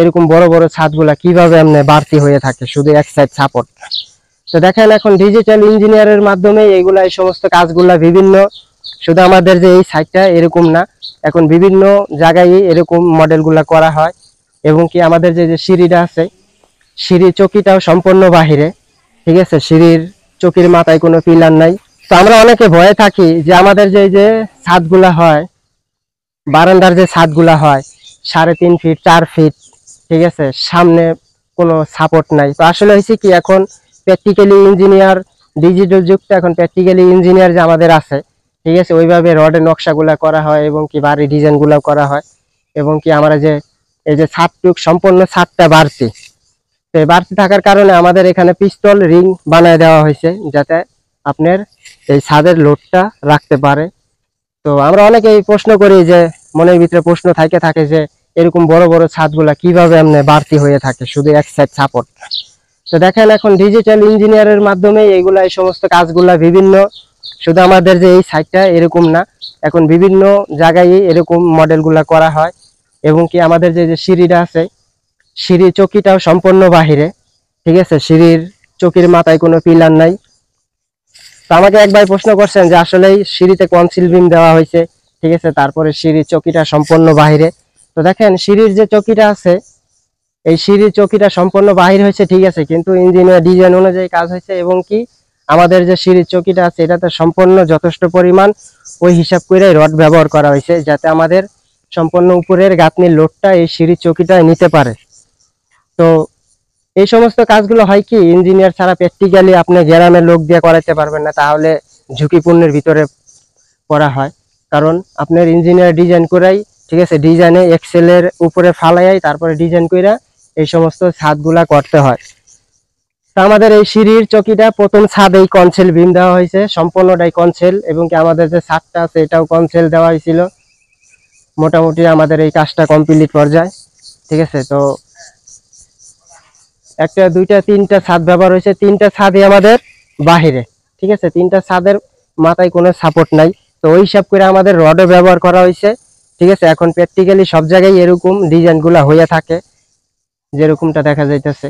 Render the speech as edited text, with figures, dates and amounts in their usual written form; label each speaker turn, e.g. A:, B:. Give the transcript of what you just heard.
A: এরকম বড় বড় ছাদগুলা কিভাবে এমনি বাড়তি হয়ে থাকে শুধু এক সাইড সাপোর্ট। তো দেখেন এখন ডিজিটাল ইঞ্জিনিয়ারের মাধ্যমে এইগুলা এই সমস্ত কাজগুলা বিভিন্ন, শুধু আমাদের যে এই সাইডটা এরকম না, এখন বিভিন্ন জায়গায় এরকম মডেলগুলা করা হয়। এবং কি আমাদের যে যে সিঁড়িটা আছে, সিঁড়ির চকিটাও সম্পূর্ণ বাহিরে, ঠিক আছে, সিঁড়ির চকির মাথায় কোনো পিলার নাই। তো আমরা অনেকে ভয়ে থাকি যে আমাদের যে যে ছাদগুলা হয়, বারান্দার যে ছাদগুলা হয় 3.5 ফিট 4 ফিট, ঠিক আছে, সামনে কোনো সাপোর্ট নাই। তো আসলে হয়েছে কি, এখন প্র্যাকটিক্যালি ইঞ্জিনিয়ার, ডিজিটাল যুগটা, এখন প্র্যাকটিক্যালি ইঞ্জিনিয়ার যে আমাদের আছে, ঠিক আছে, ওইভাবে রডের নকশাগুলা করা হয় এবং কি বাড়ির ডিজাইনগুলো করা হয়। এবং কি আমরা যে এই যে ছাদটুক সম্পূর্ণ ছাদটা বাড়তি, তো এই বাড়তি থাকার কারণে আমাদের এখানে পিস্তল রিং বানায় দেওয়া হয়েছে যাতে আপনার এই ছাদের লোডটা রাখতে পারে। তো আমরা অনেকেই প্রশ্ন করি, যে মনের ভিতরে প্রশ্ন থাকে যে এরকম বড় বড় ছাদগুলা কিভাবে এমনি বাড়তি হয়ে থাকে শুধু এক সাইড সাপোর্ট। তো দেখেন এখন ডিজিটাল ইঞ্জিনিয়ারের মাধ্যমে এইগুলা এই সমস্ত কাজগুলা বিভিন্ন, শুধু আমাদের যে এই সাইডটা এরকম না, এখন বিভিন্ন জায়গায় এরকম মডেলগুলা করা হয়। এবং কি আমাদের যে যে সিঁড়িটা আছে, সিঁড়ির চকিটাও সম্পূর্ণ বাহিরে, ঠিক আছে, সিঁড়ির চকির মাথায় কোনো পিলার নাই। তো আমাকে একবার প্রশ্ন করছেন যে আসলে সিঁড়িতে কনসিল বিম দেওয়া হয়েছে, ঠিক আছে, তারপরে সিঁড়ির চকিটা সম্পূর্ণ বাহিরে। তো দেখেন সিঁড়ির যে চকিটা আছে, এই সিঁড়ির চকিটা সম্পূর্ণ বাহির হয়েছে, ঠিক আছে, কিন্তু ইঞ্জিনিয়ার ডিজাইন অনুযায়ী কাজ হয়েছে। এবং কি আমাদের যে সিঁড়ির চকিটা আছে এটাতে সম্পূর্ণ যথেষ্ট পরিমাণ ওই হিসাব করে রড ব্যবহার করা হয়েছে, যাতে আমাদের সম্পূর্ণ উপরের গাঁথনির লোডটা এই সিঁড়ির চকিটায় নিতে পারে। তো এই সমস্ত কাজগুলো হয় কি, ইঞ্জিনিয়ার ছাড়া প্র্যাকটিক্যালি আপনি গ্রামের লোক দিয়ে করাতে পারবেন না, তাহলে ঝুঁকিপূর্ণের ভিতরে পড়া হয়। কারণ আপনার ইঞ্জিনিয়ার ডিজাইন করাই, ঠিক আছে, ডিজাইনে এক্সেলের উপরে ফালাইয়াই তারপরে ডিজাইন কইরা এই সমস্ত ছাদগুলা করতে হয়। তো আমাদের এই সিঁড়ির চকিটা প্রথম ছাদেই কনসেল বিম দেওয়া হয়েছে, সম্পূর্ণটাই কনসেল। এবং কি আমাদের যে ছাদটা আছে এটাও কনসেল দেওয়া হয়েছিল। মোটামুটি আমাদের এই কাজটা কমপ্লিট পর্যায়ে, ঠিক আছে। তো একটা দুইটা তিনটা ছাদ ব্যবহার হয়েছে, তিনটা ছাদই আমাদের বাহিরে, ঠিক আছে, তিনটা ছাদের মাথায় কোনো সাপোর্ট নাই। তো ওই হিসাব করে আমাদের রডও ব্যবহার করা হয়েছে, ঠিক আছে। এখন প্র্যাকটিক্যালি সব জায়গায় এরকম ডিজাইনগুলো হয়ে থাকে যেরকমটা দেখা যাইতেছে।